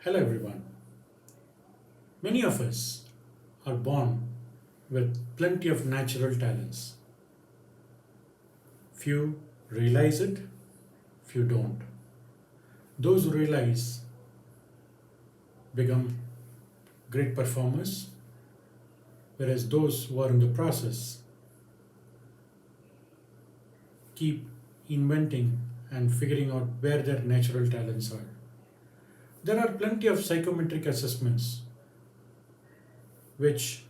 Hello, everyone. Many of us are born with plenty of natural talents. Few realize it, few don't. Those who realize become great performers, whereas those who are in the process keep inventing and figuring out where their natural talents are. There are plenty of psychometric assessments which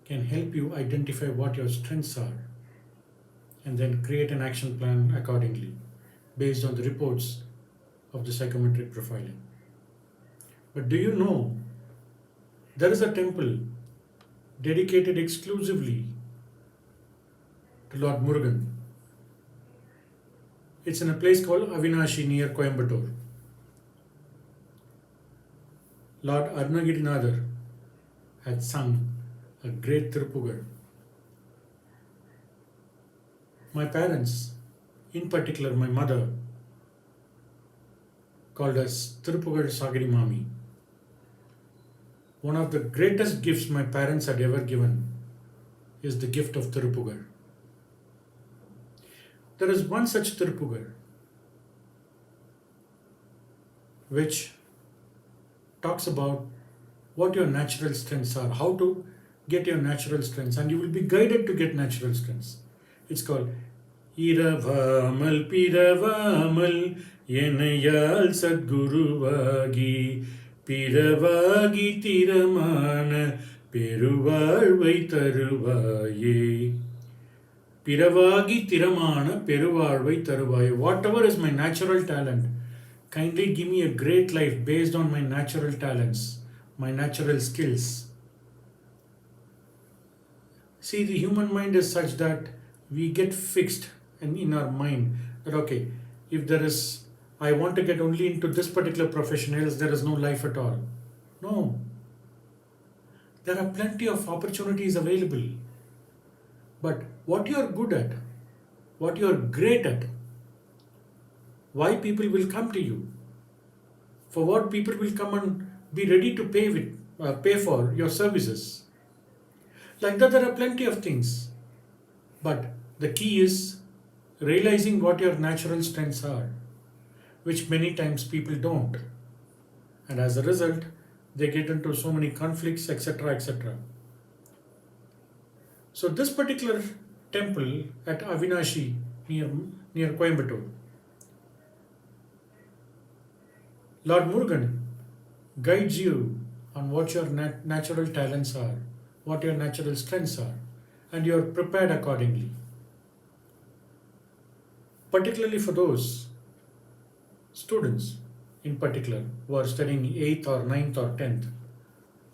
can help you identify what your strengths are and then create an action plan accordingly based on the reports of the psychometric profiling. But do you know there is a temple dedicated exclusively to Lord Murugan? It's in a place called Avinashi near Coimbatore. Lord Arunagirinathar had sung a great Tirupugar. My parents, in particular my mother, called us Tirupugar Sagiri Mami. One of the greatest gifts my parents had ever given is the gift of Tirupugar. There is one such Tirupugar which talks about what your natural strengths are, how to get your natural strengths, and you will be guided to get natural strengths. It's called Iravamal Piravamal Yenayal Sadguruvagi Piravagi Tiramana Peruvalvai Taruvaye. Piravagi Tiramana Peruvalvai Taruvaye. Whatever is my natural talent, kindly give me a great life based on my natural talents, my natural skills. See, the human mind is such that we get fixed and in our mind that okay, if there is, I want to get only into this particular profession, else there is no life at all. No, there are plenty of opportunities available. But what you are good at, what you are great at, why people will come to you, for what people will come and be ready to pay for your services. Like that, there are plenty of things. But the key is realizing what your natural strengths are, which many times people don't. And as a result, they get into so many conflicts, etc. etc. So, this particular temple at Avinashi near Coimbatore, Lord Murugan guides you on what your natural talents are, what your natural strengths are, and you are prepared accordingly. Particularly for those students, in particular, who are studying 8th or ninth or 10th,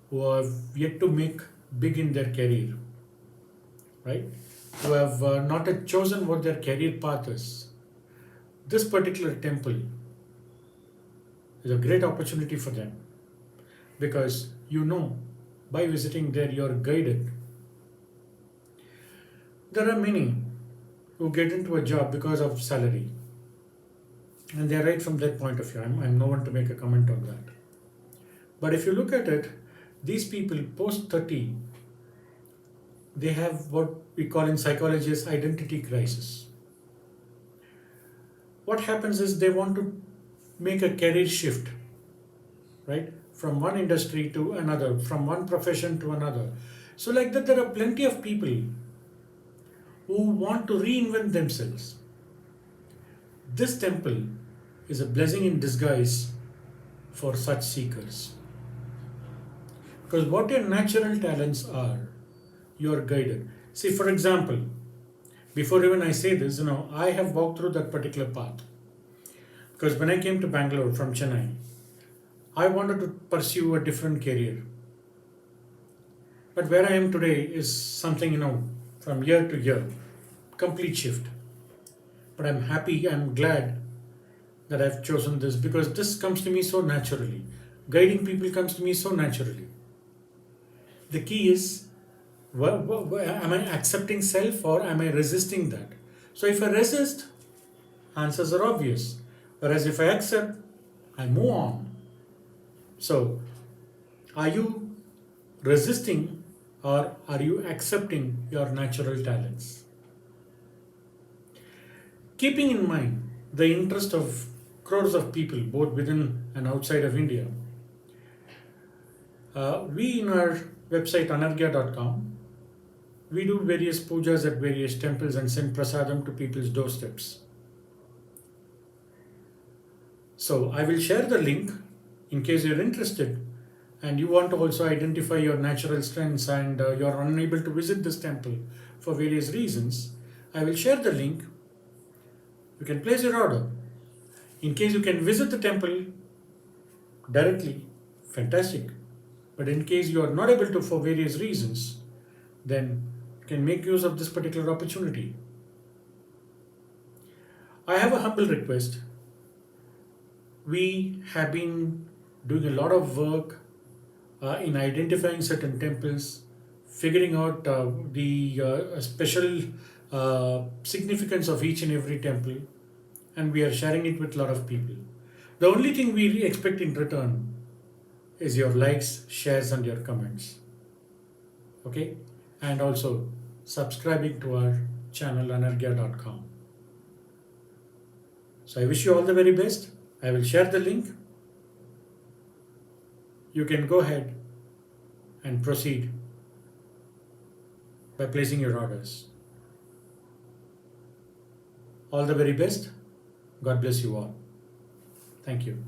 who have yet to make big in their career, right? Who have not yet chosen what their career path is. This particular temple is a great opportunity for them because you know by visiting there you are guided. There are many who get into a job because of salary, and they are right from that point of view. I'm no one to make a comment on that. But if you look at it, these people post 30, they have what we call in psychology as identity crisis. What happens is they want to make a career shift, right? From one industry to another, from one profession to another. So, like that, there are plenty of people who want to reinvent themselves. This temple is a blessing in disguise for such seekers. Because what your natural talents are, you are guided. See, for example, before even I say this, I have walked through that particular path. Because when I came to Bangalore from Chennai, I wanted to pursue a different career. But where I am today is something, from year to year, complete shift. But I'm happy, I'm glad that I've chosen this because this comes to me so naturally. Guiding people comes to me so naturally. The key is, am I accepting self or am I resisting that? So if I resist, answers are obvious. Whereas if I accept, I move on. So, are you resisting or are you accepting your natural talents? Keeping in mind the interest of crores of people, both within and outside of India, we in our website anargya.com, we do various pujas at various temples and send prasadam to people's doorsteps. So I will share the link in case you're interested and you want to also identify your natural strengths and you're unable to visit this temple for various reasons. I will share the link. You can place your order. In case you can visit the temple directly, fantastic. But in case you are not able to for various reasons, then you can make use of this particular opportunity. I have a humble request. We have been doing a lot of work in identifying certain temples, figuring out the special significance of each and every temple, and we are sharing it with a lot of people. The only thing we expect in return is your likes, shares, and your comments. Okay? And also subscribing to our channel anargya.com. So I wish you all the very best. I will share the link. You can go ahead and proceed by placing your orders. All the very best. God bless you all. Thank you.